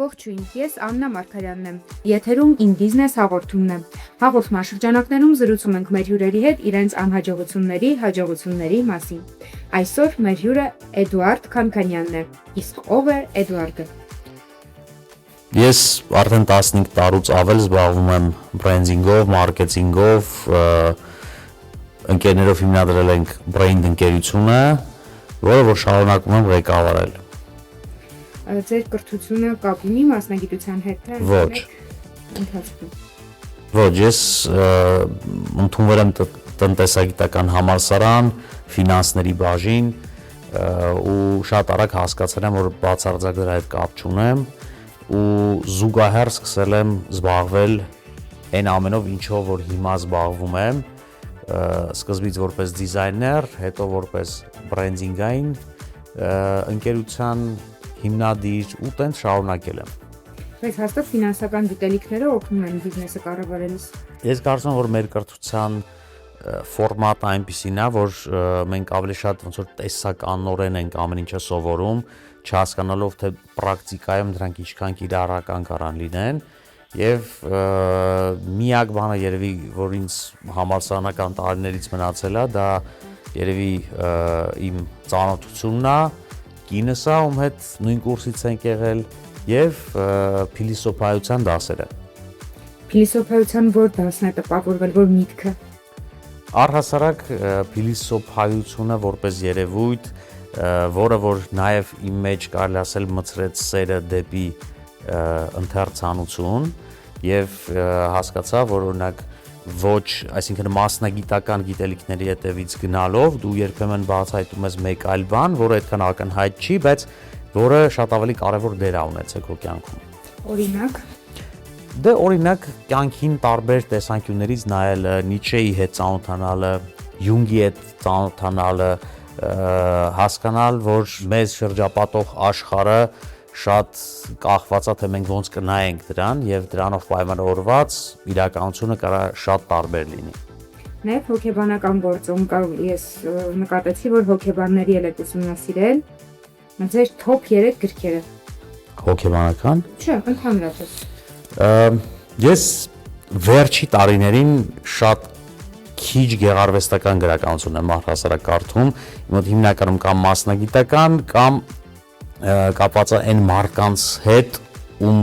Ողջույն, ես Աննա Մարգարյանն եմ։ Եթերում Իմ բիզնես հաղորդումն է։ Հաղորդման շրջանակներում զրուցում ենք մեր հյուրերի հետ իրենց անհաջողությունների, հաջողությունների մասին։ Այսօր մեր հյուրը Էդուարդ Քանքանյանն է։ Իսկ ով է Էդուարդը։ Ես արդեն 15 տարուց ավել զբաղվում եմ բրենդինգով, մարքեթինգով, ընկերներով հիմնադրել ենք բրենդ ընկերությունը, որը որ շարունակում եմ ղեկավարել։ Ձեր կրթությունը կապ ունի մասնագիտության հետ, թե Ոչ։ ընթացքում։ Ոչ, ես ընդունվել եմ տնտեսագիտական համալսարան, ֆինանսների բաժին ու շատ արագ հասկացել եմ, որ բացարձակ դրա հետ կապ չունեմ ու զուգահեռ սկսել եմ զբաղվել այն ամենով, ինչով որ հիմա զբաղվում եմ, սկզբից որպես դիզայներ, հետո որպես բրենդինգային ընկերության հիմնադիր ու տենց շարունակել եմ։ Բայց հաստատ ֆինանսական գիտելիքները օգնում են բիզնեսը կառավարելիս։ Ես կարծում եմ, որ մեր կրթության ֆորմատը այնպիսին է, որ մենք ավելի շատ ոնց որ տեսականորեն ենք ամեն ինչը սովորում, չհասկանալով թե պրակտիկայում դրանք ինչքան կիրառական կարան լինեն, եւ միակ բանը երևի, որ ինձ համալսարանական տարիներից մնացել է, դա երևի իմ ծանոթությունն է, կինս է, ում հետ նույն կուրսից ենք եղել, եւ փիլիսոփայության դասերը։ Փիլիսոփայության որ դասն է տպավորվել, որ միտքը։ Առհասարակ փիլիսոփայությունը որպես երևույթ, որը որ նաև իմ մեջ կարելի ասել մցրեց սերը դեպի ընթերցանություն եւ հասկացա, որ օրինակ ոչ, այսինքն մասնագիտական գիտելիքների հետևից գնալով դու երբեմն բացահայտում ես մեկ այլ բան, որը այդքան ակնհայտ չի, բայց որը շատ ավելի կարևոր դեր է ունեցել քո կյանքում։ Օրինակ Դե օրինակ կյանքին տարբեր տեսանկյուններից նայելը, Նիչեի հետ ծանոթանալը, Յունգի հետ ծանոթանալը, հասկանալ, որ մեզ շրջապատող աշխարհը շատ կախված է, թե մենք ոնց կնայենք դրան եւ դրանով պայմանավորված իրականությունը կարա շատ տարբեր լինի։ Նաև հոգեբանական գործում ես նկատեցի, որ հոգեբանների եք ուսումնասիրել ձեր top 3 գրքերը։ Հոգեբանական։ Չէ, ընդհանրապես։ Ես վերջի տարիներին շատ քիչ գեղարվեստական գրականություն եմ առհասարակ կարդում, իմ հիմնականում կամ մասնագիտական կամ կապված է այն մարդկանց հետ, ում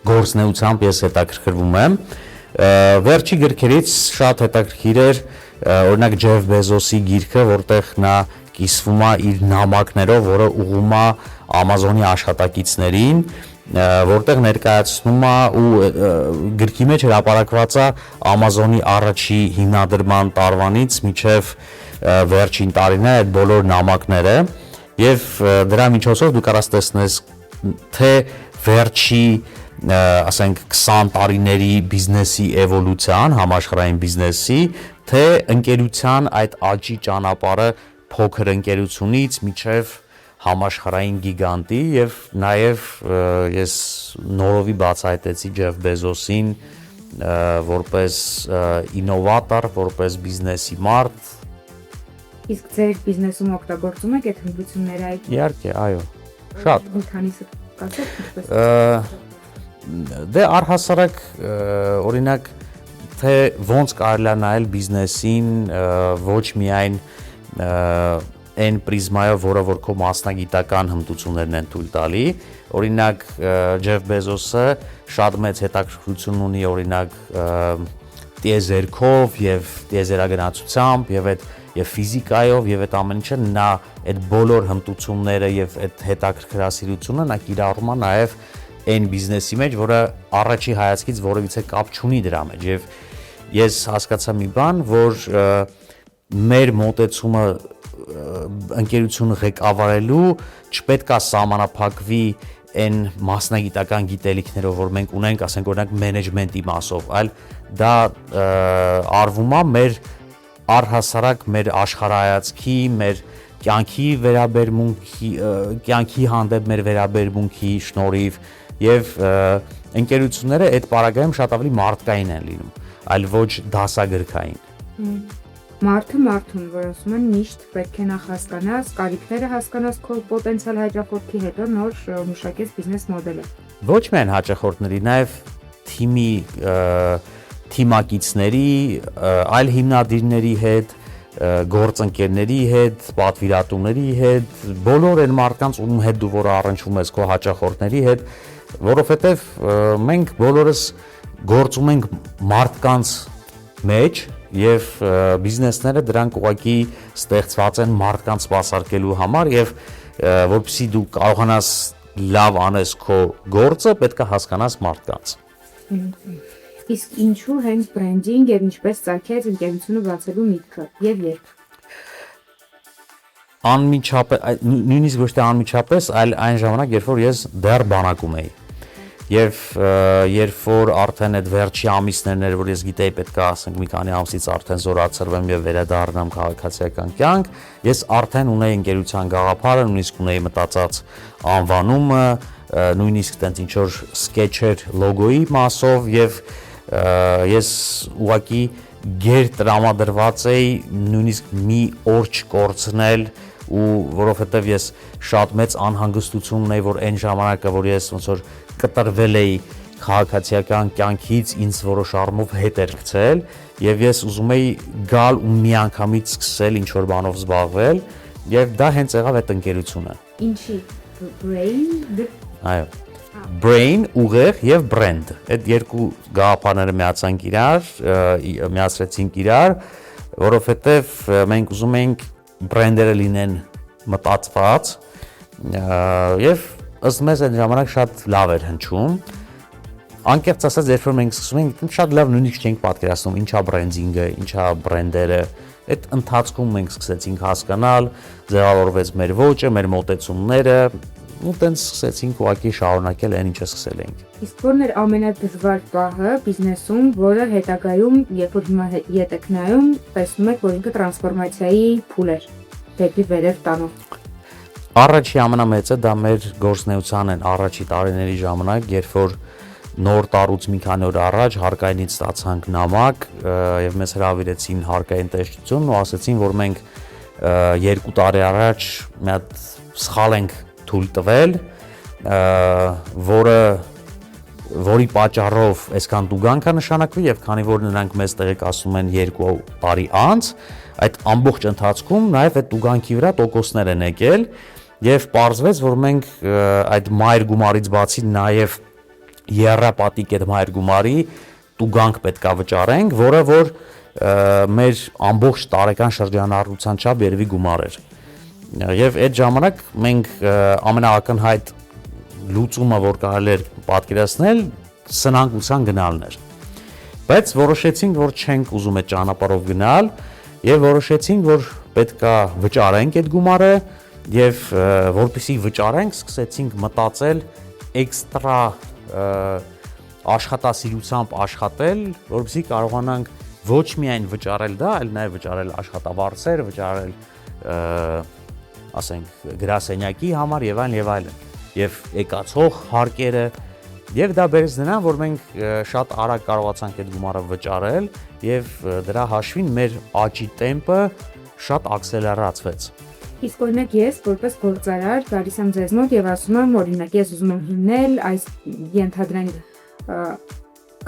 գործնեությամբ ես հետաքրքրվում եմ։ Վերջի գրքերից շատ հետաքրքիր էր օրինակ Ջեֆ Բեզոսի գիրքը, որտեղ նա կիսվում է իր նամակներով, որը ուղղում է Ամազոնի աշխատակիցներին, որտեղ ներկայացնում է ու գրքի մեջ հրապարակված է Ամազոնի առաջի հիմնադրման տարվանից մինչև վերջին տարիները այդ բոլոր նամակները եւ դրա միջոցով դու կարաս տեսնես թե վերջի ասենք 20 տարիների բիզնեսի էվոլյուցիան, համաշխարհային բիզնեսի, թե ընկերության այդ աճի ճանապարհը փոքր ընկերությունից մինչև համաշխարհային գիգանտի եւ նաեւ ես նորովի բացահայտեցի Ջեֆ Բեզոսին որպես ինովատոր, որպես բիզնեսի մարդ։ Իսկ ձեր բիզնեսում օգտագործում եք այդ հմտությունները այդ։ Իհարկե, այո։ Շատ։ Մի քանիսը կասեք ինչպես։ Դե առհասարակ օրինակ թե ոնց կարելի է նայել բիզնեսին ոչ միայն այն պրիզմայով, որը որ քո մասնագիտական հմտություններն են թույլ տալի, օրինակ Ջեֆ Բեզոսը շատ մեծ հետաքրքրություն ունի օրինակ տիեզերքով եւ տիեզերագնացությամբ եւ ֆիզիկայով եւ այդ ամեն ինչը նա այդ բոլոր հմտությունները եւ այդ հետաքրքրասիրությունը նա կիրառում է նաեւ այն բիզնեսի մեջ, որը առաջի հայացքից որևիցե կապ չունի դրա մեջ եւ ես հասկացա մի բան, որ մեր մոտեցումը ընկերությունը ղեկավարելու չպետք է սահմանափակվի այն մասնագիտական գիտելիքներով, որ մենք ունենք, ասենք օրինակ մենեջմենտի մասով, այլ դա արվում է մեր առհասարակ մեր աշխարհայացքի, մեր կյանքի վերաբերմունքի, կյանքի հանդեպ մեր վերաբերմունքի շնորհիվ եւ ընկերությունները այդ պարագայում շատ ավելի մարդկային են լինում, այլ ոչ դասագրքային։ Մարդը մարդուն, որ ասում են միշտ պետք է նախ հասկանաս, կարիքները հասկանաս քո պոտենցիալ հաճախորդի, հետո նոր մշակես բիզնես մոդելը։ ոչ միայն հաճախորդների, նաև թիմի թիմակիցների, այլ հիմնադիրների հետ, գործընկերների հետ, պատվիրատուների հետ, բոլոր այն մարդկանց, ում հետ դու որ առնչվում ես քո հաճախորդների հետ, որովհետև մենք բոլորս գործում ենք մարդկանց մեջ եւ բիզնեսները դրանք ուղղակի ստեղծված են մարդկանց սպասարկելու համար եւ որպեսզի դու կարողանաս լավ անես քո գործը, պետք է հասկանաս մարդկանց։ Իսկ ինչու հենց բրենդինգ եւ ինչպես ծագեց ընկերությունը բացելու միտքը եւ երբ։ Անմիջապես, նույնիսկ ոչ թե անմիջապես, այլ այն ժամանակ, երբ որ ես դեռ բանակում էի։ Եվ երբ որ արդեն այդ վերջի ամիսներն էր, որ ես գիտեի պետք է ասենք մի քանի ամսից արդեն զորացրվեմ եւ վերադառնամ քաղաքացիական կյանք, ես արդեն ունեի ընկերության գաղափարը, նույնիսկ ունեի մտածած անվանումը, նույնիսկ տենց ինչ որ սկեչեր լոգոյի մասով եւ ես ուղղակի գեր տրամադրված էի նույնիսկ մի օր չկորցնել ու որովհետեւ ես շատ մեծ անհանգստություն ունեի, որ այն ժամանակը, որ ես ոնց որ կտրվել էի քաղաքացիական կյանքից, ինձ որոշ առումով հետ էր գցել եւ ես ուզում էի գալ ու միանգամից սկսել ինչ որ բանով զբաղվել եւ դա հենց եղավ այդ ընկերությունը։ Ինչի brain Այո։ Brain ուղեղ եւ brand։ Այդ երկու գաղափարները միացրեցինք իրար, որովհետեւ մենք ուզում էինք բրենդերը լինեն մտածված եւ ըստ մեզ այդ ժամանակ շատ լավ էր հնչում։ Անկեղծ ասած, երբ որ մենք սկսում ենք, շատ լավ նույնիսկ չենք պատկերացնում ինչա բրենդինգը, ինչա բրենդերը։ Այդ ընթացքում մենք սկսեցինք հասկանալ, ձևավորվեց մեր ոճը, մեր մոտեցումները, ու տենց սկսեցինք ուղղակի շարունակել այն ինչը սկսել էինք։ Իսկ որն էր ամենադժվար պահը բիզնեսում, որը հետագայում, երբ որ հիմա ետ եք նայում, տեսնում եք, որ ինքը տրանսֆորմացիայի փուլ էր դեպի վերև տանող։ Առաջի ամենամեծը դա մեր գործունեության են առաջի տարիների ժամանակ, երբ որ նոր տարուց մի քանի օր առաջ հարկայինից ստացանք նամակ եւ մեզ հրավիրեցին հարկային տեսչություն ու ասացին, որ մենք 2 տարի առաջ մի հատ սխալ ենք թույլ տվել, որի պատճառով այսքան տուգանք է նշանակվի եւ քանի որ նրանք մեզ տեղեկացնում են 2 տարի անց, այդ ամբողջ ընթացքում նաեւ այդ տուգանքի վրա տոկոսներ են եկել եւ պարզվեց, որ մենք այդ մայր գումարից բացի նաեւ երրապատիկ այդ մայր գումարի տուգանք պետքա վճարենք, որը որ մեր ամբողջ տարեկան շրջանառության չափ երևի գումար էր։ Եվ այդ ժամանակ մենք ամենաակնհայտ լուծումը, որ կարելի էր պատկերացնել, սնանկության գնալն էր։ Բայց որոշեցինք, որ չենք ուզում այդ ճանապարհով գնալ եւ որոշեցինք, որ պետքա վճարենք այդ գումարը եւ որպեսզի վճարենք, սկսեցինք մտածել էքստրա աշխատասիրությամբ աշխատել, որպեսզի կարողանանք ոչ միայն վճարել դա, այլ նաեւ վճարել աշխատավարձեր, վճարել ասենք գրասենյակի համար եւ այլն եւ այլն եւ եկածող հարկերը եւ դա բերեց նրան, որ մենք շատ արագ կարողացանք այդ գումարը վճարել եւ դրա հաշվին մեր աճի տեմպը շատ ակսելերացվեց։ Իսկ օրինակ ես որպես գործարար գալիս եմ ձեզ մոտ եւ ասում եմ, օրինակ ես ուզում եմ հիմնել այս ենթադրենք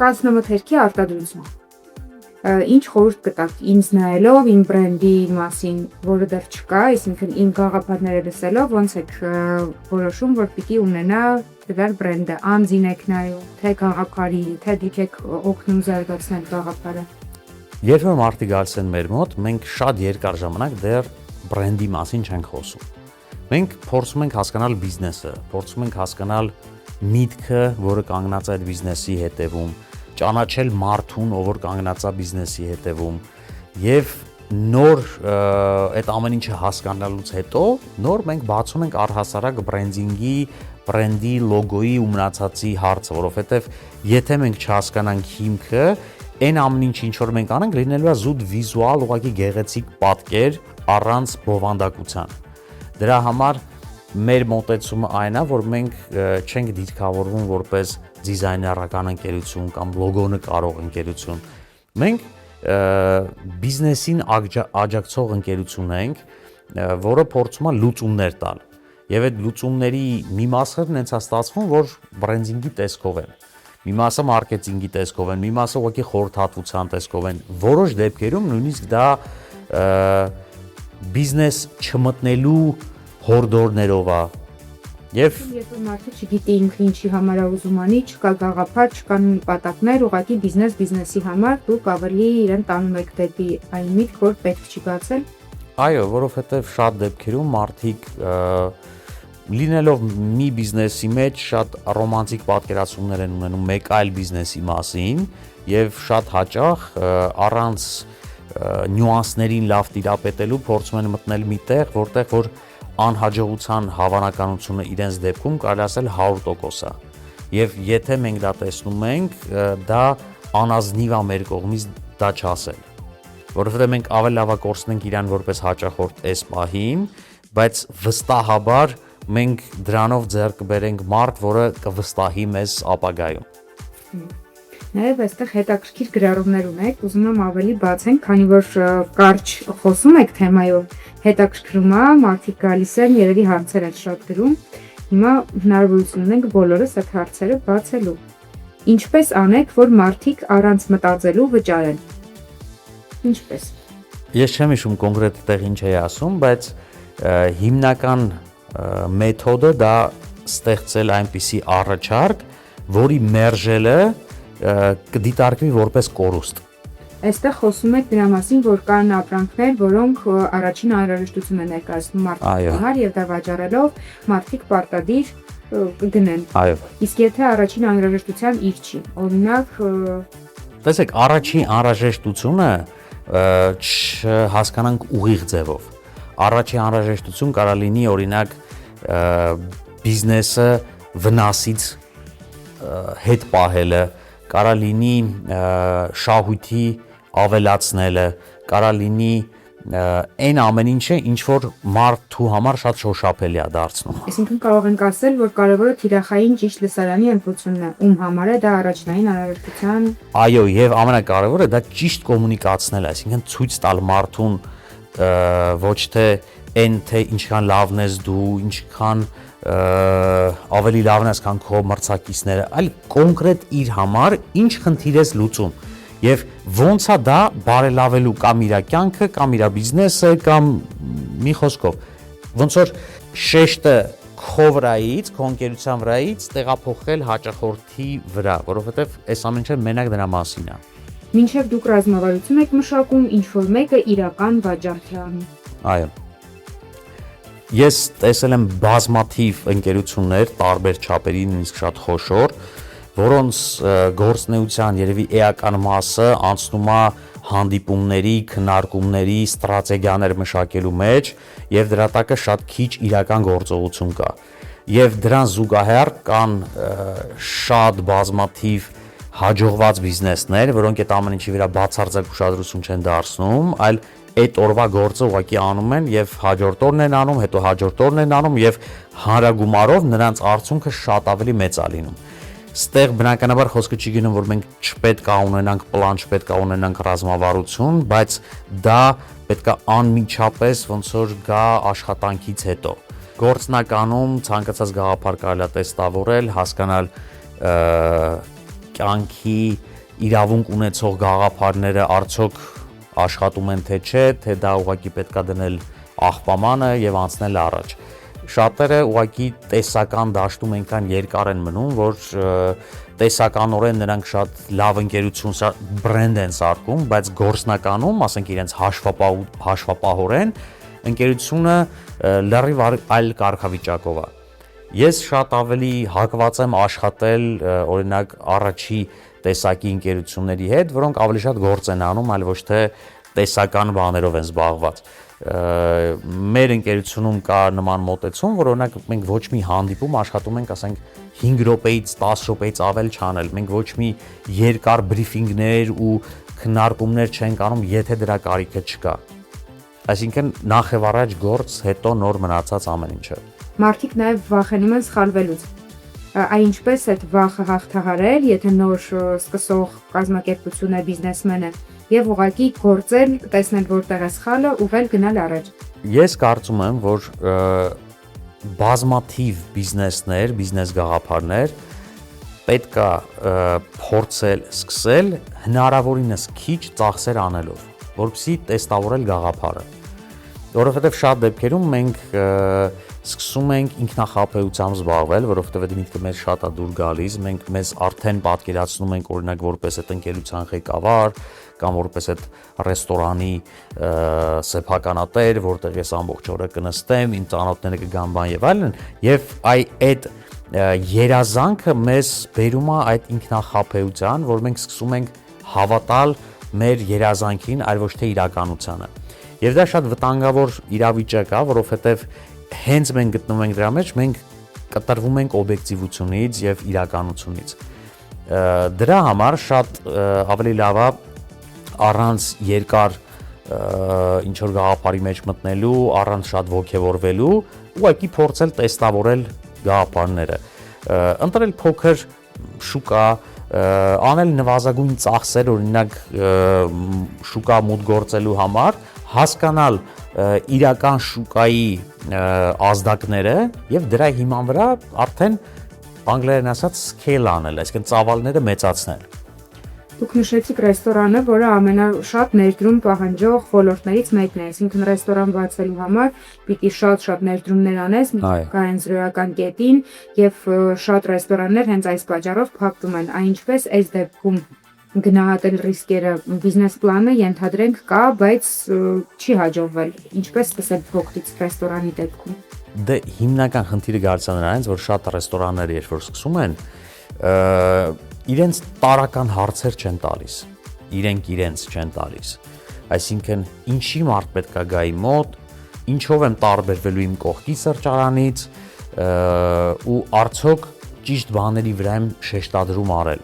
կազմամթերքի արտադրություն։ Ինչ խորհուրդ կտաք ինձ նայելով իմ բրենդի մասին, որը դեռ չկա, այսինքն իմ գաղափարները լսելով, ոնց եք որոշում, որ պիտի ունենա դրան բրենդը, անձին եք նայում, թե գաղափարի, թե դուք եք օգնում զարգացնել գաղափարը։ Երբ որ մարդիկ գալիս են մեր մոտ, մենք շատ երկար ժամանակ դեռ բրենդի մասին չենք խոսում։ Մենք փորձում ենք հասկանալ բիզնեսը, փորձում ենք հասկանալ միտքը, որը կանգնած է այդ բիզնեսի հետևում, ճանաչել մարդուն, ով որ կանգնած է բիզնեսի հետևում եւ նոր այդ ամեն ինչը հասկանալուց հետո նոր մենք բացում ենք առհասարակ բրենդինգի, բրենդի լոգոյի ու մնացածի հարցը, որովհետեւ եթե մենք չհասկանանք հիմքը, այն ամեն ինչ որ մենք անենք, լինելու է զուտ վիզուալ, ուղղակի գեղեցիկ պատկեր առանց բովանդակության։ Դրա համար մեր մոտեցումը այն է, որ մենք չենք դիտկավորվում որպես դիզայներական ընկերություն կամ լոգո նկարող ընկերություն։ Մենք բիզնեսին աջակցող ընկերություն ենք, որը փորձում է լուծումներ տալ։ Եվ այդ լուծումների մի մասը նենց է ստացվում, որ բրենդինգի տեսքով են։ Մի մասը մարքեթինգի տեսքով են, մի մասը ուղղակի խորհրդատվության տեսքով են։ Որոշ դեպքերում նույնիսկ դա բիզնես չմտնելու հորդորներով է։ Եվ երբ մարդը չգիտի ինքը ինչի համար է ուզում անի, չկա գաղափար, չկան նպատակներ, ուղղակի բիզնեսի համար դուք ավելի իրեն տանում եք դեպի այն միտք, որ պետք չի բացել։ Այո, որովհետև շատ դեպքերում մարդիկ լինելով մի բիզնեսի մեջ շատ ռոմանտիկ պատկերացումներ են ունենում մեկ այլ բիզնեսի մասին եւ շատ հաճախ առանց նյուանսներին լավ տիրապետելու փորձում են մտնել մի տեղ, որտեղ որ անհաջողության հավանականությունը իրենց դեպքում կարելի ասել 100% է։ Եվ եթե մենք դա տեսնում ենք, դա անազնիվ է մեր կողմից դա չասել։ Որովհետև մենք ավելի լավ կորցնենք իրան որպես հաճախորդ այս պահին, բայց վստահաբար մենք դրանով ձեռք կբերենք մարդ, որը կվստահի մեզ ապագայում։ Նաև այստեղ հետաքրքիր գրառումներ ունեք, ուզում եմ ավելի բացենք, քանի որ կարճ խոսում եք թեմայով, հետաքրքրում է, մարդիկ գալիս են, երևի հարցեր են շատ գրում։ Հիմա հնարավորություն ունենք բոլորս այդ հարցերը բացելու։ Ինչպես անեք, որ մարդիկ առանց մտածելու վճարեն։ Ինչպես։ Ես չեմ հիշում կոնկրետ տեղ ինչ էի ասում, բայց հիմնական մեթոդը դա ստեղծել այնպիսի առաջարկ, որի մերժելը կդիտարկվի որպես կորուստ։ Այստեղ խոսում եք դրա մասին, որ կան ապրանքներ, որոնք առաջին անհրաժեշտություն են ներկայացնում մարդկանց համար եւ դա վաճառելով մարդիկ պարտադիր կգնեն։ Այո։ Իսկ եթե առաջին անհրաժեշտության իր չի, օրինակ տեսեք, առաջին անհրաժեշտությունը չհասկանանք ուղիղ ձևով։ Առաջին անհրաժեշտություն կարա լինի օրինակ բիզնեսը վնասից հետ պահելը, կարա լինի շահույթի ավելացնելը, կարա լինի այն ամեն ինչը, ինչ որ մարդու համար շատ շոշափելի է դարձնում։ Այսինքն կարող ենք ասել, որ կարևորը թիրախային ճիշտ լսարանի ընտրությունն է, ում համար է դա առաջնային անհրաժեշտության։ Այո, եւ ամենակարևորը դա ճիշտ կոմունիկացնել է, այսինքն ցույց տալ մարդուն ոչ թե այն թե ինչքան լավն ես դու, ինչքան ավելի լավն ես, քան քո մրցակիցները, այլ կոնկրետ իր համար ինչ խնդիր ես լուծում եւ ոնց է դա բարելավելու կամ իր կյանքը, կամ իր բիզնեսը, կամ մի խոսքով ոնց որ շեշտը քո վրայից, քո ընկերության վրայից տեղափոխել հաճախորդի վրա, որովհետեւ այս ամեն ինչը մենակ դրա մասին է։ Մինչև դուք ռազմավարություն եք մշակում, ինչ որ մեկը իրական վաճառք է անում։ Այո։ Ես տեսել եմ բազմաթիվ ընկերություններ, տարբեր չափերի, նույնիսկ շատ խոշոր, որոնց գործունեության երևի էական մասը անցնում է հանդիպումների, քննարկումների, ստրատեգիաներ մշակելու մեջ, եւ դրա տակը շատ քիչ իրական գործողություն կա։ Եվ դրան զուգահեռ կան շատ բազմաթիվ հաջողված բիզնեսներ, որոնք այդ ամեն ինչի վրա բացարձակ ուշադրություն չեն դարձնում, այլ այդ օրվա գործը ուղղակի անում են եւ հաջորդ օրն են անում, հետո հաջորդ օրն են անում եւ հանրագումարով նրանց արդյունքը շատ ավելի մեծ է լինում։ Ստեղ բնականաբար խոսքը չի գնում, որ մենք չպետք է ունենանք պլան, չպետք է ունենանք ռազմավարություն, բայց դա պետք է անմիջապես ոնց որ գա աշխատանքից հետո։ Գործնականում ցանկացած գաղափար կարելի է տեստավորել, հասկանալ կյանքի իրավունք ունեցող գաղափարները արդյոք աշխատում են թե չէ, թե դա ուղղակի պետք է դնել աղբամանը եւ անցնել առաջ։ Շատերը ուղղակի տեսական դաշտում այնքան երկար են մնում, որ տեսականորեն նրանք շատ լավ ընկերություն, բրենդ են սարքում, բայց գործնականում, ասենք իրենց հաշվապահորեն, ընկերությունը լրիվ այլ կարգավիճակով է։ Ես շատ ավելի հակված եմ աշխատել օրինակ առաջի տեսակի ընկերությունների հետ, որոնք ավելի շատ գործ են անում, այլ ոչ թե տեսական բաներով են զբաղված։ Մեր ընկերությունում կա նման մոտեցում, որ օրինակ մենք ոչ մի հանդիպում աշխատում ենք, ասենք 5 րոպեից 10 րոպեից ավել չանել։ Մենք ոչ մի երկար բրիֆինգներ ու քննարկումներ չենք անում, եթե դրա կարիքը չկա։ Այսինքն նախ եւ առաջ գործ, հետո նոր մնացած ամեն ինչը։ Մարդիկ նաև վախենում են սխալվելուց։ Այ ինչպես այդ վախը հաղթահարել, եթե նոր սկսող կազմակերպություն է, բիզնեսմեն է, եւ ուղղակի գործել, տեսնել որտեղ է սխալը, ուղղել գնալ առաջ։ Ես կարծում եմ, որ բազմաթիվ բիզնեսներ, բիզնես գաղափարներ պետք է փորձել սկսել հնարավորինս քիչ ծախսեր անելով, որպեսզի տեստավորել գաղափարը։ Որովհետև շատ դեպքերում մենք սկսում ենք ինքնախաբեությամբ զբաղվել, որովհետև այդ միտքը մեզ շատ է դուր գալիս, մենք մեզ արդեն պատկերացնում ենք օրինակ որպես այդ ընկերության ղեկավար կամ որպես այդ ռեստորանի սեփականատեր, որտեղ ես ամբողջ օրը կնստեմ, իմ ծանոթները կգան բան եւ այլն, եւ այդ երազանքը մեզ բերում է այդ ինքնախաբեության, որ մենք սկսում ենք հավատալ մեր երազանքին, այլ ոչ թե իրականությանը։ Եվ դա շատ վտանգավոր իրավիճակ է, որովհետև հենց մենք գտնվում ենք դրա մեջ, մենք կտրվում ենք օբյեկտիվությունից եւ իրականությունից։ Դրա համար շատ ավելի լավ է առանց երկար ինչ որ գաղափարի մեջ մտնելու, առանց շատ ոգևորվելու, ուղղակի փորձել տեստավորել գաղափարները, ընտրել փոքր շուկա, անել նվազագույն ծախսեր, օրինակ շուկա մուտք գործելու համար, հասկանալ իրական շուկայի ազդակները եւ դրա հիման վրա արդեն անգլերեն ասած scale անել, այսինքն ծավալները մեծացնել։ Դուք նշեցիք ռեստորանը, որը ամենաշատ ներդրում պահանջող ոլորտներից մեկն է, այսինքն ռեստորան բացելու համար պիտի շատ ներդրումներ անես կայունազրոյական կետին եւ շատ ռեստորաններ հենց այս պատճառով փակվում են, այնպես այս դեպքում գնահատել ռիսկերը բիզնես պլանը ենթադրենք կա, բայց չի հաջողվել։ Ինչպես սկսել փոքրից ռեստորանի դեպքում։ Դե հիմնական խնդիրը գալիս է նրանից, որ շատ ռեստորաններ երբ որ սկսում են, իրենց տարական հարցեր չեն տալիս, իրենց չեն տալիս, այսինքն ինչի մարդ պետք է գա իմ մոտ, ինչով եմ տարբերվելու իմ կողքի սրճարանից ու արդյոք ճիշտ բաների վրա եմ շեշտադրում արել,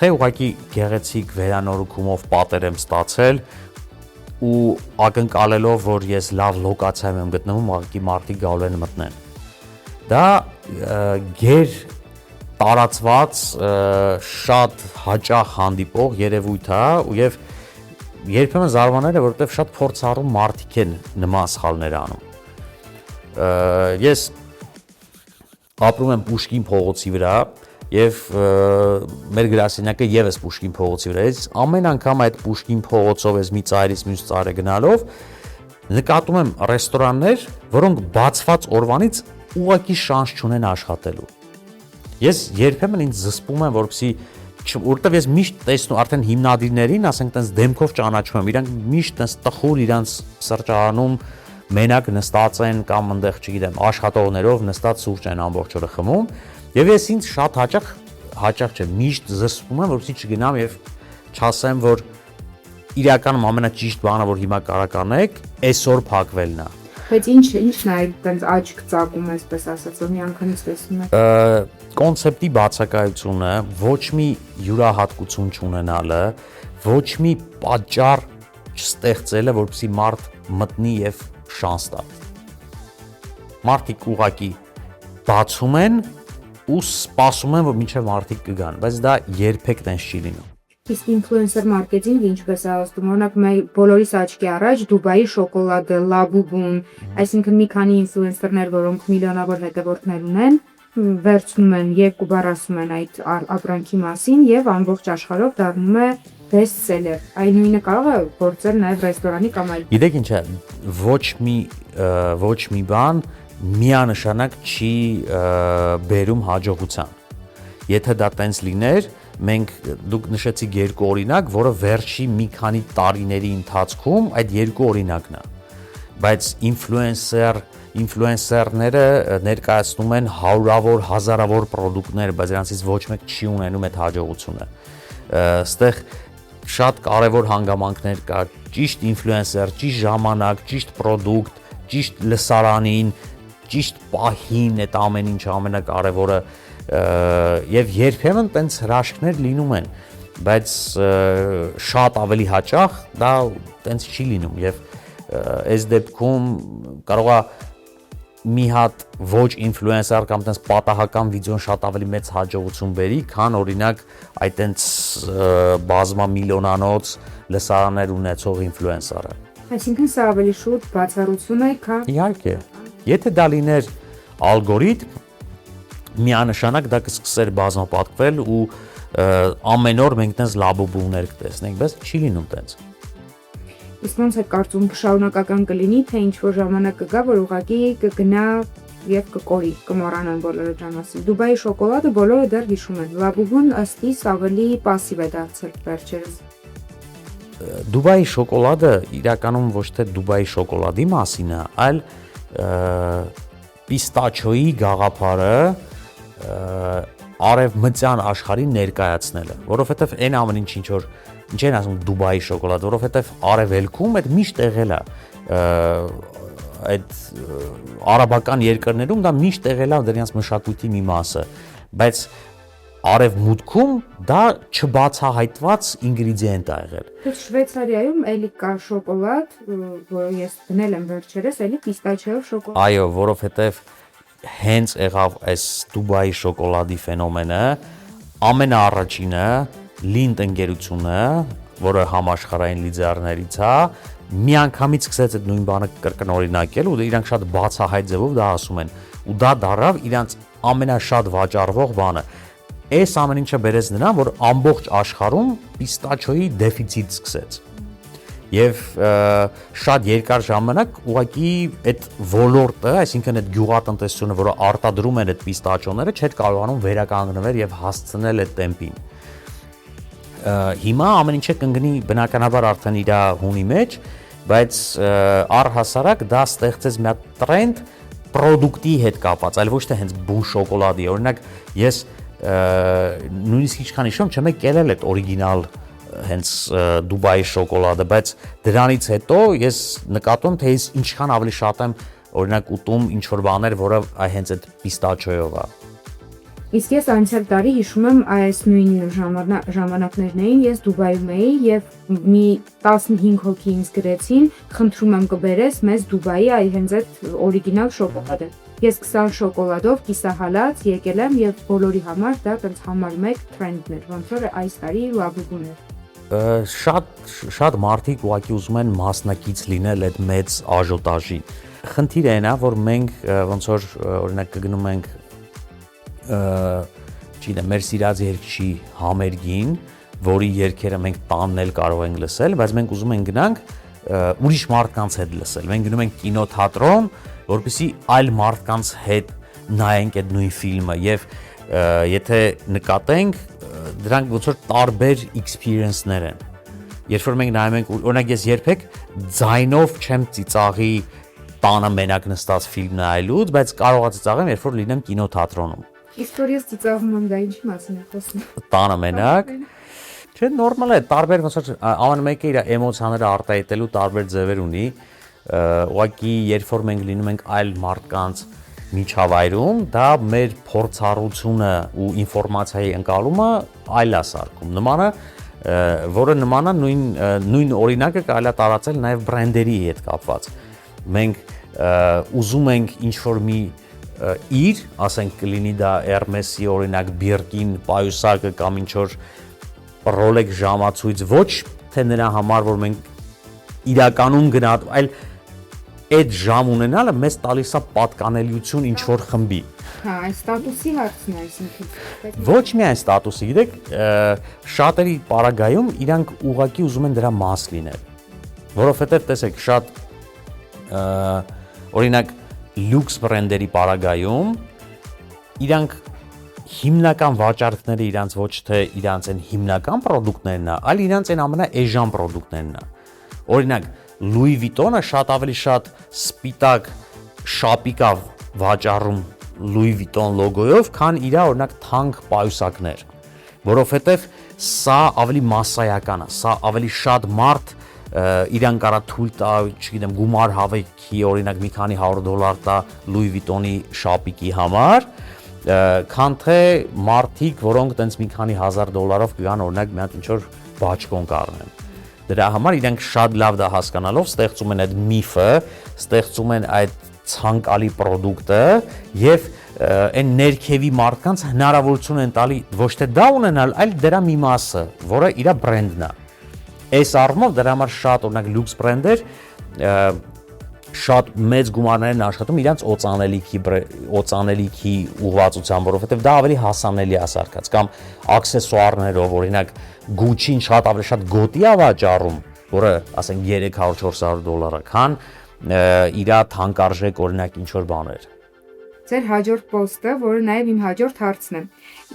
թե ուղղակի գեղեցիկ վերանորոգումով պատեր եմ ստացել ու ակնկալելով, որ ես լավ լոկացիայում եմ գտնվում, ուղղակի մարդիկ գալու են մտնեն։ Դա գեր տարածված շատ հաճախ հանդիպող երևույթ է եւ երբեմն զարմանալի է, որովհետեւ շատ փորձառու մարդիկ են նման սխալներ անում։ Ես ապրում եմ Պուշկին փողոցի վրա եւ մեր գրասենյակը եւս Պուշկին փողոցի վրա է։ Ամեն անգամ այդ Պուշկին փողոցով ես մի ծայրից մյուս ծայրը գնալով նկատում եմ ռեստորաններ, որոնք բացված օրվանից ուղղակի շանս չունեն աշխատելու։ Ես երբեմն ինձ զսպում եմ, որովհետև ես միշտ տեսնում արդեն հիմնադիրներին, ասենք տենց դեմքով ճանաչում եմ, իրանք միշտ տենց տխուր իրանց սրճարանում մենակ նստած են կամ այնտեղ, չգիտեմ, աշխատողներով նստած սուրճ են ամբողջ օրը խմում, եւ ես ինձ շատ հաճախ չէ, միշտ զսպում եմ, որովհետեւ չգնամ եւ չասեմ, որ իրականում ամենաճիշտ բանը, որ հիմա կարող անեք, այսօր փակվելն է։ Բայց ինչն է այդպես աչք ծակում, այսպես ասած, որ մի անգամից տեսնում եք։ Կոնցեպտի բացակայությունը, ոչ մի յուրահատկություն չունենալը, ոչ մի պատճառ չստեղծելը, որպեսզի մարդ մտնի եւ շանս տա։ Մարդիկ ուղղակի բացում են ու սպասում են, որ մինչև մարդիկ կգան, բայց դա երբեք տենց չի լինում։ Իսկ ինֆլուենսեր մարքեթինգը ինչպես է ասում, օրինակ մեր բոլորիս աչքի առաջ Դուբայի շոկոլադը, Լաբուբուն, այսինքն մի քանի ինֆլուենսերներ, որոնք միլիոնավոր հետևորդներ ունեն, վերցնում են եւ կուբարասում են այդ ապրանքի մասին եւ ամբողջ աշխարհով դառնում է բեսթսելեր։ Այն նույնը կարող է գործել նաեւ ռեստորանի կամ այլ։ Գիտեք ինչ է, ոչ մի բան միանշանակ չի բերում հաջողության։ Եթե դա տենց լիներ, դուք նշեցիք երկու օրինակ, որը վերջի մի քանի տարիների ընթացքում այդ երկու օրինակն է։ Բայց ինֆլուենսերները ներկայացնում են հարյուրավոր, հազարավոր պրոդուկտներ, բայց նրանցից ոչ մեկ չի ունենում այդ հաջողությունը։ Այստեղ շատ կարևոր հանգամանքներ կա, ճիշտ ինֆլուենսեր, ճիշտ ժամանակ, ճիշտ պրոդուկտ, ճիշտ լսարանին, ճիշտ պահին, այդ ամեն ինչը ամենակարևորը եւ երբեմն տենց հրաշքներ լինում են, բայց շատ ավելի հաճախ դա տենց չի լինում եւ այս դեպքում կարող է մի հատ ոչ ինֆլուենսեր կամ տենց պատահական վիդեոն շատ ավելի մեծ հաջողություն բերի, քան օրինակ այդ տենց բազմամիլիոնանոց լսարաններ ունեցող ինֆլուենսերը։ Այսինքն սա ավելի շուտ բացառություն է, քան Իհարկե, եթե դա լիներ ալգորիթմ միանշանակ դա կսկսեր բազմապատկվել ու ամեն օր մենք տենց լաբոբումներ կտեսնենք, բայց չի լինում տենց։ Իսկ ոնց է կարծում շարունակական կլինի, թե ինչ որ ժամանակ կգա, որ ուղղակի կգնա եւ կկորի, կմոռանան բոլորը դրա մասին։ Դուբայի շոկոլադը բոլորը դեռ հիշում են։ Լաբուբուն ըստ իս ավելի пассив է դարձել վերջերս։ Դուբայի շոկոլադը իրականում ոչ թե Դուբայի շոկոլադի մասին է, այլ պիստաչոյի գաղափարը արևմտյան աշխարհին ներկայացնելը, որովհետև այն ամեն ինչ որ ինչ են ասում Դուբայի շոկոլադ, որովհետև արևելքում այդ միշտ եղել է այդ արաբական երկրներում դա միշտ եղել է դրանց մշակույթի մի մասը, բայց արևմուտքում դա չբացահայտված ինգրեդիենտ է եղել։ Թե Շվեյցարիայում էլի կա շոկոլադ, որը ես գնել եմ վերջերս, էլի պիստաչիոյով շոկոլադ։ Այո, որովհետև հենց եղավ այս Դուբայի շոկոլադի ֆենոմենը, ամենաառաջինը Lind ընկերությունը, որը համաշխարհային լիդերներից է, միանգամից սկսեց այդ նույն բանը կրկնօրինակել ու իրանք շատ բացահայտ ձևով դա ասում են ու դա դառավ իրանք ամենաշատ վաճառվող բանը։ Այս ամեն ինչը բերեց նրան, որ ամբողջ աշխարհում պիստաչոյի դեֆիցիտ սկսեց։ Եվ շատ երկար ժամանակ ուղղակի այդ ոլորտը, այսինքն այդ գյուղատնտեսությունը, որը արտադրում են այդ պիստաչոները, չէր կարողանում վերականգնվել եւ հասցնել այդ տեմպին։ Հիմա ամեն ինչը կընկնի բնականաբար արդեն իր հունի մեջ, բայց առհասարակ դա ստեղծեց մի հատ տրենդ պրոդուկտի հետ կապված, այլ ոչ թե հենց բուն շոկոլադի։ Օրինակ ես նույնիսկ ինչքան հիշում չեմ եկել այդ օրիգինալ հենց Դուբայի շոկոլադը, բայց դրանից հետո ես նկատում թե ես ինչքան ավելի շատ եմ օրինակ ուտում ինչ որ բաներ, որը հենց այդ պիստաչոյով է։ Իսկ ես անցյալ տարի հիշում եմ այս նույն ժամանակներն էին, ես Դուբայում էի եւ մի 15 հոգի ինձ գրեցին, խնդրում եմ կբերես մեզ Դուբայի այ հենց այդ օրիգինալ շոկոլադը։ Ես 20 շոկոլադով կիսահալած եկել եմ եւ բոլորի համար դա տենց համար 1 տրենդն էր, ոնց որ այս տարի լաբուբուն էր։ Շատ մարդիկ ուղղակի ուզում են մասնակից լինել այդ մեծ աժոտաժի։ Խնդիրը այն է, որ մենք ոնց որ օրինակ կգնում ենք չգիտեմ, մեր սիրած երգչի համերգին, որի երգերը մենք տանն էլ կարող ենք լսել, բայց մենք ուզում ենք գնանք ուրիշ մարդկանց հետ լսել։ Մենք գնում ենք կինոթատրոն, որպեսզի այլ մարդկանց հետ նայենք այդ նույն ֆիլմը եւ եթե նկատենք, դրանք ոնց որ տարբեր experience-ներ են։ Երբ որ մենք նայում ենք, օրինակ ես երբեք ձայնով չեմ ծիծաղի տանը մենակ նստած ֆիլմ նայելուց, բայց կարող է ծիծաղեմ, երբ որ լինեմ կինոթատրոնում։ Իսկ որ ես ծիծաղում եմ, դա ինչի մասին է խոսում։ Տանը մենակ։ Չէ, նորմալ է, տարբեր ոնց որ ամեն մեկը իր էմոցիաները արտահայտելու տարբեր ձևեր ունի։ Ուղղակի երբ որ մենք լինում ենք այլ մարդկանց միջավայրում, դա մեր փորձառությունը ու ինֆորմացիայի ընկալումը այլ է սարքում։ Նմանը, որը նման է նույն օրինակը կարելի է տարածել նաև բրենդերի հետ կապված։ Մենք ուզում ենք ինչ-որ մի իր, ասենք կլինի դա Hermes-ի օրինակ Birkin պայուսակը կամ ինչ-որ Rolex ժամացույց, ոչ թե նրա համար, որ մենք իրականում գնահատում, այլ այդ ժամ ունենալը մեզ տալիս է պատկանելիություն ինչ-որ խմբի։ Հա, այս ստատուսի հարցն է, այսինքն։ Ոչ միայն ստատուսի, գիտեք, շատերի պարագայում իրանք ուղղակի ուզում են դրա մաս լինել, որովհետև տեսեք, շատ օրինակ լյուքս բրենդերի պարագայում իրանք հիմնական վաճառքները իրանց ոչ թե իրանց են հիմնական պրոդուկտներն է, այլ իրանց են ամենաէժան պրոդուկտներն է։ Օրինակ Louis Vuitton-ը շատ ավելի շատ սպիտակ շապիկա վաճառում Louis Vuitton լոգոյով, քան իր օրինակ թանկ պայուսակներ, որովհետև սա ավելի մասսայական է, սա ավելի շատ մարդ իրան կարա թույլ տա, չգիտեմ, գումար հավեքի օրինակ մի քանի $100 տա Louis Vuitton-ի շապիկի համար, քան թե մարդիկ, որոնք տենց մի քանի $1000-ով կգան օրինակ մի հատ ինչ-որ բաճկոն կառնեն։ Դրա համար իրենք շատ լավ դա հասկանալով ստեղծում են այդ միֆը, ստեղծում են այդ ցանկալի պրոդուկտը եւ այն ներքևի մարդկանց հնարավորություն են տալի ոչ թե դա ունենալ, այլ դրա մի մասը, որը իր բրենդն է։ Այս առումով դրա համար շատ օրինակ լյուքս բրենդեր շատ մեծ գումարներ են աշխատում իրանց օծանելիքի ուղղվածությամբ, որովհետև դա ավելի հասանելի է սարքած, կամ աքսեսուարներով, օրինակ Gucci-ն շատ ավելի շատ գոտի է վաճառում, որը ասենք $300-400, քան իր թանկարժեք օրինակ ինչ որ բաներ։ Ձեր հաջորդ post-ը, որը նաև իմ հաջորդ հարցն է։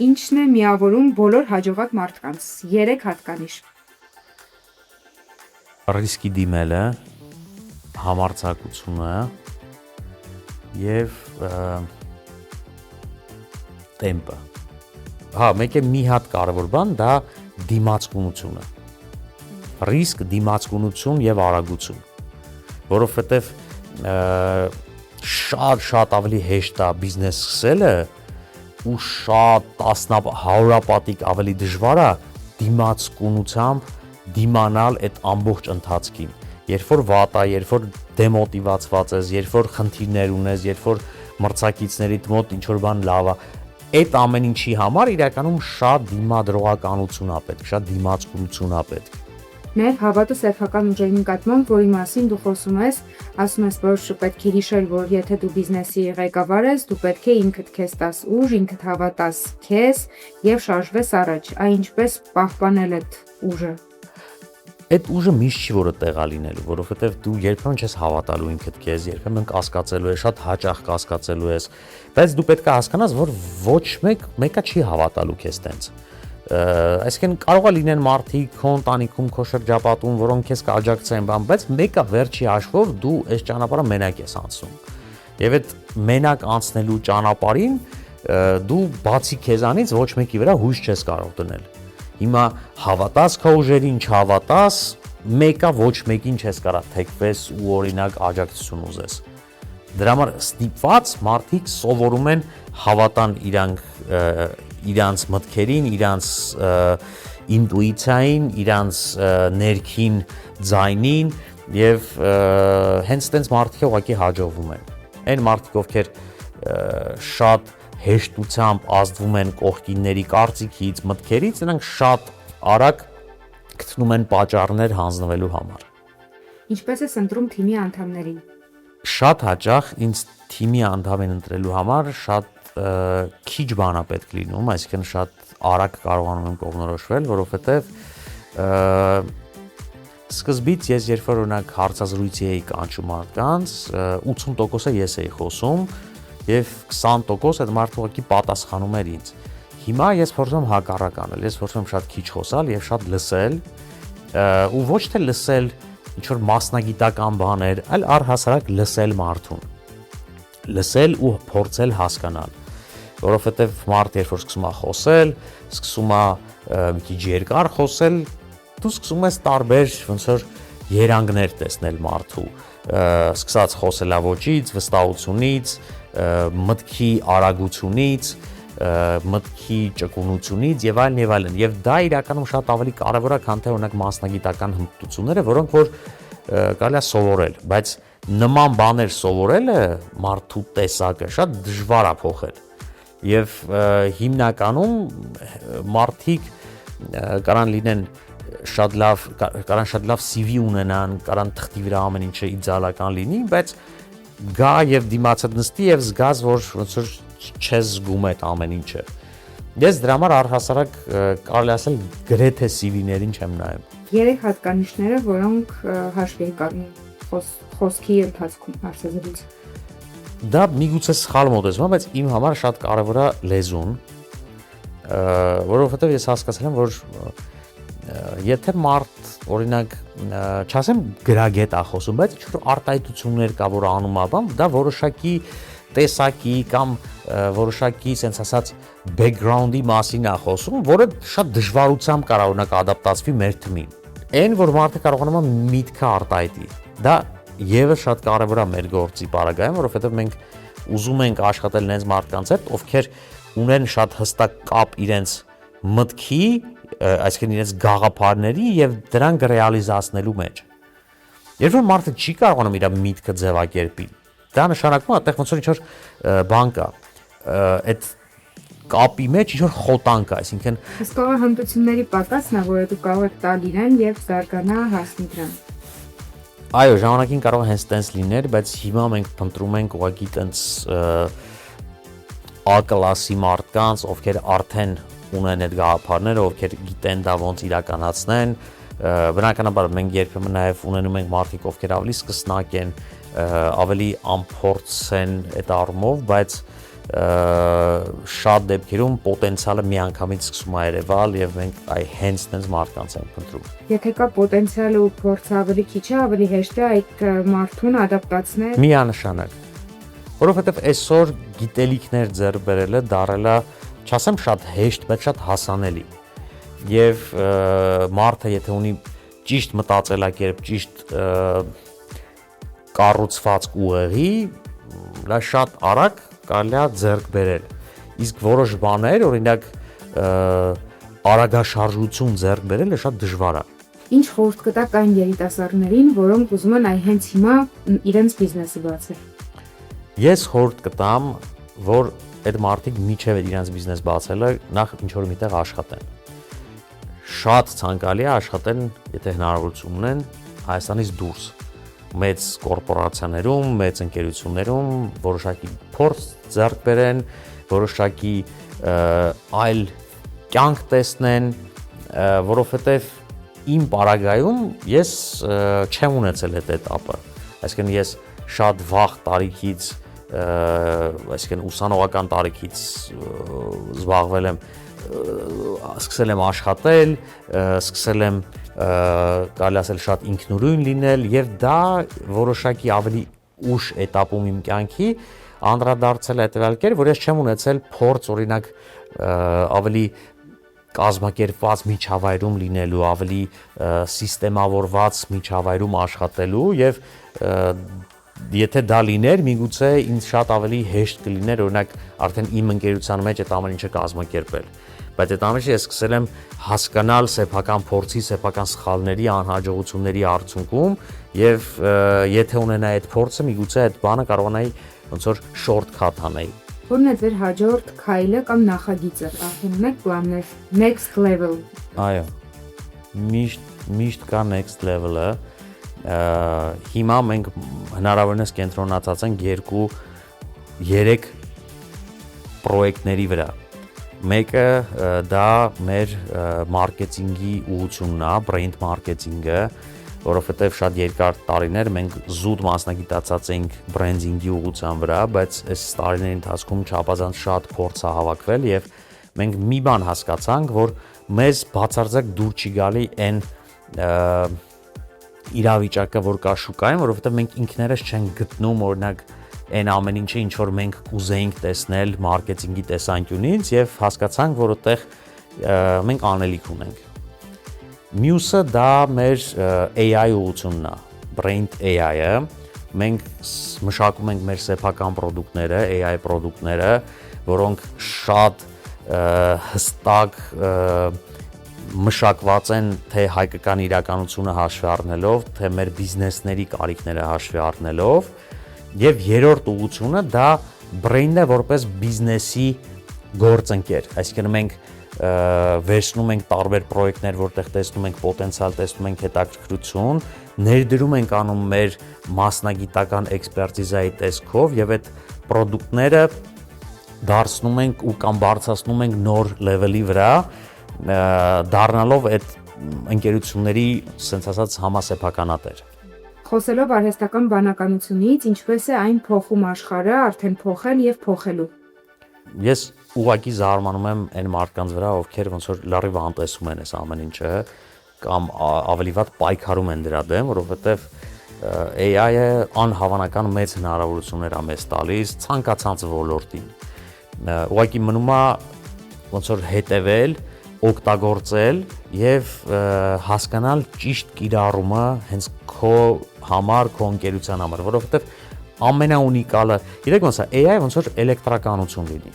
Ինչն է միավորում բոլոր հաջողակ մարդկանց։ 3 հատկանիշ։ Ռիսկի դիմելը, համարձակությունը եւ տեմպը։ Հա, մեկ է մի հատ կարևոր բան, դա դիմացկունությունը։ Ռիսկ, դիմացկունություն եւ արագություն, որովհետեւ շատ ավելի հեշտ է բիզնես սկսելը ու շատ հարյուրապատիկ ավելի դժվար է դիմացկունությամբ դիմանալ այդ ամբողջ ընթացքին։ Երբ որ վատ է, երբ որ դեմոտիվացված ես, երբ որ խնդիրներ ունես, երբ որ մրցակիցներիդ մոտ ինչ որ բան լավ է, այդ ամեն ինչի համար իրականում շատ դիմադրողականություն է պետք, շատ դիմացկունություն է պետք։ Նաև հավատը սեփական ուժերի նկատմամբ, որի մասին դու խոսում ես, ասում ես, որ պետք է հիշել, որ եթե դու բիզնեսի ղեկավար ես, դու պետք է ինքդ քեզ տաս ուժ, ինքդ հավատաս քեզ եւ շարժվես առաջ։ Այ ինչպես պահպանել այդ ուժը։ Այդ ուժը միշտ չի որը տեղա լինելու, որովհետև դու երբեմն չես հավատալու ինքդ քեզ, երբեմն կասկածելու ես, շատ հաճախ կասկածելու ես, բայց դու պետք է հասկանաս, որ ոչ մեկը չի հավատալու քեզ տենց։ Այսինքն կարող է լինեն մարդիկ քո ընտանիքում, քո շրջապատում, որոնք քեզ կաջակցեն, բայց մեկը վերջի հաշվով դու այս ճանապարհը մենակ ես անցնում։ Եվ այդ մենակ անցնելու ճանապարհին դու բացի քեզանից ոչ մեկի վրա հույս չես կարող դնել։ Հիմա հավատաս քո ուժերին, չհավատաս, մեկը ոչ մեկին չես կարող թեքվես ու օրինակ աջակցություն ուզես։ Դրա համար ստիպված մարդիկ սովորում են հավատան իրանց մտքերին, իրանց ինտուիցիային, իրանց ներքին ձայնին եւ հենց տենց մարդիկ ուղղակի հաջողվում են։ Այն մարդիկ, ովքեր շատ հեշտությամբ ազդվում են կողքինների կարծիքից, մտքերից, նրանք շատ արագ գտնում են պատճառներ հանձնվելու համար։ Ինչպես ես ընտրում թիմի անդամներին։ Շատ հաճախ ինձ թիմի անդամ են ընտրելու համար շատ քիչ բան է պետք լինում, այսինքն շատ արագ կարողանում եմ կողմնորոշվել, որովհետև սկզբից ես երբ որ օրինակ հարցազրույցի էի կանչում մարդկանց, 80%-ը ես էի խոսում եւ 20% այդ մարդը ուղղակի պատասխանում էր ինձ։ Հիմա ես փորձում եմ հակառակ անել, ես փորձում եմ շատ քիչ խոսալ եւ շատ լսել, ու ոչ թե լսել ինչ որ մասնագիտական բաներ, այլ առհասարակ լսել մարդուն։ Լսել ու փորձել հասկանալ, որովհետև մարդ երբ որ սկսում է խոսել, սկսում է մի քիչ երկար խոսել, դու սկսում ես տարբեր ոնց որ երանգներ տեսնել մարդու, սկսած խոսելաոճից, վստահությունից, մտքի արագությունից, մտքի ճկունությունից եւ այլն եւ այլն, եւ դա իրականում շատ ավելի կարեւոր է, քան թե օրինակ մասնագիտական հմտությունները, որոնք որ կարելի է սովորել, բայց նման բաներ սովորելը մարդու տեսակը շատ դժվար է փոխել եւ հիմնականում մարդիկ կարան լինեն շատ լավ CV ունենան, կարան թղթի վրա ամեն ինչը իդեալական լինի, բայց գա եւ դիմացդ նստի եւ զգաս, որ ոնց որ չես զգում այդ ամեն ինչը։ Ես դրա համար առհասարակ կարելի ասել գրեթե CV-ներին չեմ նայում։ 3 հատկանիշները, որոնք հաշվի եք առնում խոսքի ընթացքում հարցազրույց։ Դա միգուցե սխալ մոտեցում է, բայց իմ համար շատ կարևոր է լեզուն, որովհետև ես հասկացել եմ, որ եթե մարդ օրինակ չասեմ գրագետ է խոսում, բայց ինչ-որ արտահայտություններ կա, որ անում է, դա որոշակի տեսակի կամ որոշակի sense ասած background-ի մասին է խոսում, որը շատ դժվարությամբ կարող օրինակ ադապտացվի մեր թիմին։ Այն որ մարդը կարողանում է միտքը արտահայտի։ Դա եւս շատ կարևոր է մեր գործի պարագայում, որովհետեւ մենք ուզում ենք աշխատել նենց մարդկանց հետ, ովքեր ունեն շատ հստակ կապ իրենց մտքի, այսինքն իրենց գաղափարների եւ դրանք ռեալիզացնելու մեջ։ Երբ որ մարդը չի կարողանում իր միտքը ձևակերպի, դա նշանակում է այդտեղ ոնց որ ինչ-որ բան կա, այդ կապի մեջ ինչ-որ խոտանք է, այսինքն հսկողը հմտությունների պակասն է, որը դու կարող ես տալ իրեն եւ զարգանա հասնի դրան։ Այո, ժամանակին կարող է հենց տենց լիներ, բայց հիմա մենք փնտրում ենք ուղղակի տենց A-կլասի մարդկանց, ովքեր արդեն ունեն այդ գաղափարները, ովքեր գիտեն դա ոնց իրականացնեն։ Բնականաբար մենք երբեմն նաև ունենում ենք մարդիկ, ովքեր ավելի սկսնակ են, ավելի անփորձ են այդ առումով, բայց շատ դեպքերում պոտենցիալը միանգամից սկսում է երևալ եւ մենք հենց տենց մարդկանց ենք փնտրում։ Եթե կա պոտենցիալը ու փորձը ավելի քիչ է, ավելի հեշտ է այդ մարդուն ադապտացնել։ Միանշանակ։ Որովհետեւ այսօր գիտելիքներ ձեռք բերելը դարել է, չասեմ շատ հեշտ, բայց շատ հասանելի։ Եվ մարդը եթե ունի ճիշտ մտածելակերպ, ճիշտ կառուցվածք ուղեղի, դա շատ արագ կարելի է ձեռք բերել։ Իսկ որոշ բաներ, օրինակ արագաշարժություն ձեռք բերելը շատ դժվար է։ Ինչ խորհուրդ կտաք այն երիտասարդներին, որոնք ուզում են հենց հիմա իրենց բիզնեսը բացել։ Ես խորհուրդ կտամ, որ այդ մարդիկ միջև իրենց բիզնես բացելը նախ ինչ-որ միտեղ աշխատեն։ Շատ ցանկալի է աշխատեն, եթե հնարավորություն ունեն Հայաստանից դուրս, մեծ կորպորացիաներում, մեծ ընկերություններում, որոշակի փորձ ձեռք բերեն, որոշակի այլ կյանք տեսնեն, որովհետև իմ պարագայում ես չեմ ունեցել այդ этаպը։ Այսինքն ես շատ վաղ տարիքից, այսինքն ուսանողական տարիքից զբաղվել եմ, սկսել եմ աշխատել, սկսել եմ կարելի ասել շատ ինքնուրույն լինել եւ դա որոշակի ավելի ուշ этаպում իմ կյանքի անդրադարձել է հետեւյալ կերպ, որ ես չեմ ունեցել փորձ օրինակ ավելի կազմակերպված միջավայրում լինելու, ավելի սիստեմավորված միջավայրում աշխատելու եւ եթե դա լիներ, միգուցե ինձ շատ ավելի հեշտ կլիներ օրինակ արդեն իմ ընկերության մեջ այդ ամեն ինչը կազմակերպել։ Բայց այդ ամենը ես սկսել եմ հասկանալ սեփական փորձի, սեփական սխալների, անհաջողությունների արդյունքում եւ եթե ունենայի այդ փորձը, միգուցե այդ բանը կարողանայի ոնց որ shortcut անեի։ Որն է ձեր հաջորդ քայլը կամ նախագիծը, արդեն ունեք պլաններ, next level։ Այո։ Միշտ կա next level-ը։ Հիմա մենք հնարավորինս կենտրոնացած ենք 2-3 պրոյեկտների վրա։ Մեկը դա մեր մարքեթինգի ուղղությունն է, brand marketing-ը, որովհետև շատ երկար տարիներ մենք զուտ մասնագիտացած ենք բրենդինգի ուղղության վրա, բայց այս տարիների ընթացքում չափազանց շատ փորձ է հավաքվել եւ մենք մի բան հասկացանք, որ մեզ բացարձակ դուր չի գալի այն իրավիճակը, որ կա շուկայում, որովհետև մենք ինքներս չենք գտնում օրինակ այն ամեն ինչը, ինչ որ մենք կուզեինք տեսնել մարքեթինգի տեսանկյունից եւ հասկացանք, որ այդտեղ մենք անելիք ունենք։ Մյուսը դա մեր AI ուղղությունն է, Brand AI-ը։ Մենք մշակում ենք մեր սեփական պրոդուկտները, AI պրոդուկտները, որոնք շատ հստակ մշակված են թե հայկական իրականությունը հաշվի առնելով, թե մեր բիզնեսների կարիքները հաշվի առնելով, եւ երրորդ ուղղությունը դա brand-ը որպես բիզնեսի գործընկեր, այսինքն մենք վերցնում ենք տարբեր պրոյեկտներ, որտեղ տեսնում ենք պոտենցիալ, տեսնում ենք հետաքրքրություն, ներդրում ենք անում մեր մասնագիտական էքսպերտիզայի տեսքով եւ այդ պրոդուկտները դարձնում ենք ու կամ բարձրացնում ենք նոր լեվելի վրա, դառնալով այդ ընկերությունների, ասենց ասած, համասեփականատեր։ Խոսելով արհեստական բանականությունից, ինչպես է այն փոխում աշխարհը, արդեն փոխել եւ փոխելու։ Ես ուղղակի զարմանում եմ այն մարդկանց վրա, ովքեր ոնց որ լրիվ անտեսում են այս ամեն ինչը կամ ավելի վատ պայքարում են դրա դեմ, որովհետև AI-ը անհավանական մեծ հնարավորություններ է մեզ տալիս ցանկացած ոլորտին։ Ուղղակի մնում է ոնց որ հետևել, օգտագործել եւ հասկանալ ճիշտ կիրառումը հենց քո համար, քո ընկերության համար, որովհետեւ ամենաունիկալը, իրեք ոնց է, AI ոնց որ էլեկտրականություն լինի։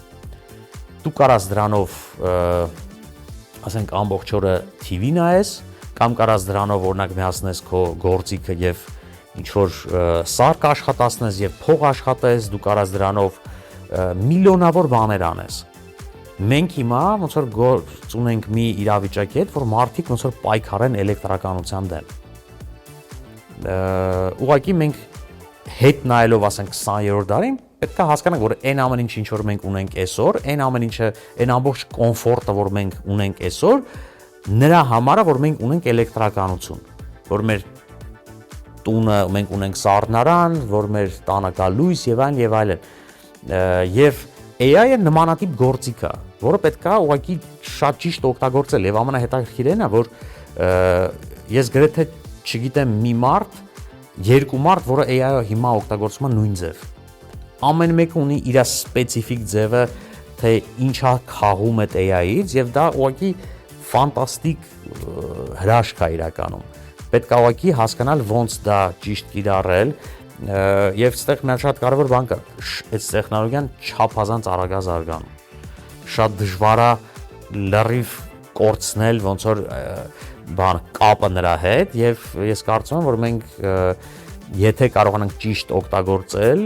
Դու կարաս դրանով, ասենք ամբողջ օրը TV նայես, կամ կարաս դրանով օրինակ միացնես քո գործիքը եւ ինչ որ սարք աշխատացնես եւ փող աշխատես, դու կարաս դրանով միլիոնավոր բաներ անես։ Մենք հիմա ոնց որ գործ ունենք մի իրավիճակի հետ, որ մարդիկ ոնց որ պայքարեն էլեկտրականության դեմ։ ուղղակի մենք հետ նայելով ասենք 20-րդ դարին պետք է հասկանանք, որ այն ամեն ինչ որ մենք ունենք այսօր, այն ամեն ինչը, այն ամբողջ կոմֆորտը, որ մենք ունենք այսօր, նրա համար է, որ մենք ունենք էլեկտրականություն, որ մեր տունը մենք ունենք սառնարան, որ մեր տանը կա լույս եւ այլն եւ այլն։ Եվ AI-ը նմանատիպ գործիք է, որը պետք է ուղղակի շատ ճիշտ օգտագործել եւ ամենահետաքրքիրն է, որ ես գրեթե չգիտեմ մի մարդ, երկու մարդ, որը AI-ը հիմա օգտագործում է նույն ձև։ Ամեն մեկը ունի իր սպეციფიկ ձևը, թե ինչա խաղում այդ AI-ից եւ դա ուղղակի ֆանտաստիկ հրաշք է իրականում։ Պետք է ուղղակի հասկանալ ոնց դա ճիշտ կիրառել եւ այստեղ մի շատ կարեւոր բան կա, այդ տեխնոլոգիան չափազանց արագ է զարգանում։ Շատ դժվար է լրիվ կորցնել ոնց որ բան կապը նրա հետ եւ ես կարծում եմ որ մենք եթե կարողանանք ճիշտ օգտագործել,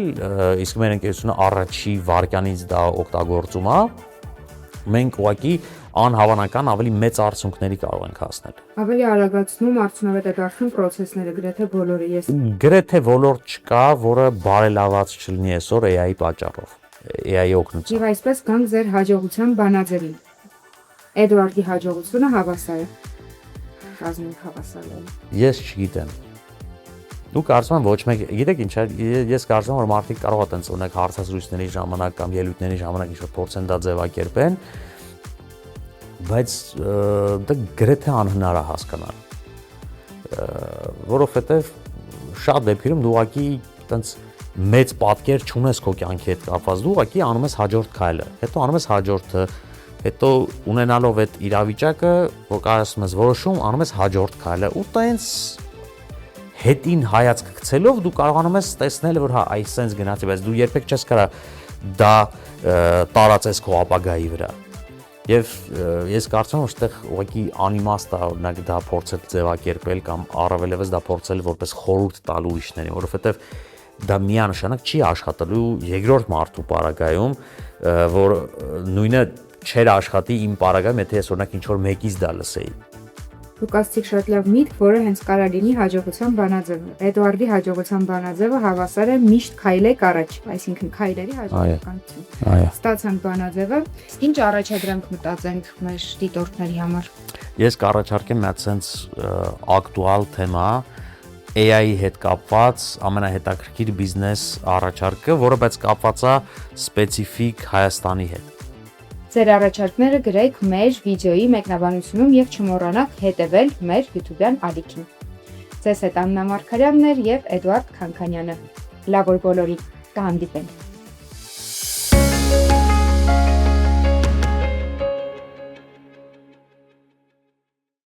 իսկ մեր ընկերությունը առաջի վարքյանից դա օգտագործում է, մենք ուղղակի անհավանական ավելի մեծ արդյունքների կարող ենք հասնել։ Ավելի արագացնում արդյունավետ է դարձնում process-ները գրեթե բոլորը։ Ես գրեթե ոլորտ չկա, որը բարելաված չլինի այսօր AI-ի պատճառով, AI-ի օգնությամբ։ Եվ այսպես գանք ձեր հաջողության բանաձևին։ Էդուարդի հաջողությունը հավասար է։ Ռազմիկ հավասար է։ Ես չգիտեմ։ Դու կարծում եմ ոչ մեկ, գիտեք ինչ, ես կարծում եմ որ մարդիկ կարող է տենց ունեք հարցազրույցների ժամանակ կամ ելույթների ժամանակ ինչ-որ փորձեն դա ձևակերպեն, բայց դա գրեթե անհնար է հասկանալ, որովհետև շատ դեպքերում դու ուղղակի տենց մեծ պատկեր չունես քո կյանքի հետ կապված, դու ուղղակի անում ես հաջորդ քայլը, հետո անում ես հաջորդը, հետո ունենալով այդ իրավիճակը, որ կարասում ես որոշում, անում ես հաջորդ քայլը ու տենց հետին հայացք գցելով դու կարողանում ես տեսնել որ հա այսպես գնացի, բայց դու երբեք չես կարա դա տարածես քո ապագայի վրա։ Եվ ես կարծում եմ որ այդտեղ ուղղակի անիմաստ է օրինակ դա փորձել ձևակերպել կամ առավելևս դա փորձել որպես խորհուրդ տալ ուրիշներին, որովհետև դա միանշանակ չի աշխատելու երկրորդ մարդու պարագայում, որ նույնը չէր աշխատի իմ պարագայում, եթե ես օրինակ ինչ-որ մեկից դա լսեի։ Դուք ասացիք շատ լավ միտք, որը հենց կարա լինի հաջողության բանաձևը։ Էդուարդի հաջողության բանաձևը հավասար է միշտ քայլեք առաջ, այսինքն քայլերի հաջողականություն։ Այո։ Ստացանք բանաձևը, ինչ առաջադրանք մտածենք մեր դիտորդների համար։ Ես կառաջարկեմ մի հատ sense ակտուալ թեմա AI-ի հետ կապված ամենահետաքրքիր բիզնես առաջարկը, որը բայց կապված է սպეციფიկ Հայաստանի հետ։ Ձեր առաջարկները գրեք մեր վիդեոյի մեկնաբանությունում եւ չմոռանաք հետեւել մեր YouTube-յան ալիքին։ Ձեզ հետ Աննա Մարգարյանն էր եւ Էդուարդ Քանքանյանը։ Լավ օր բոլորին, կհանդիպենք։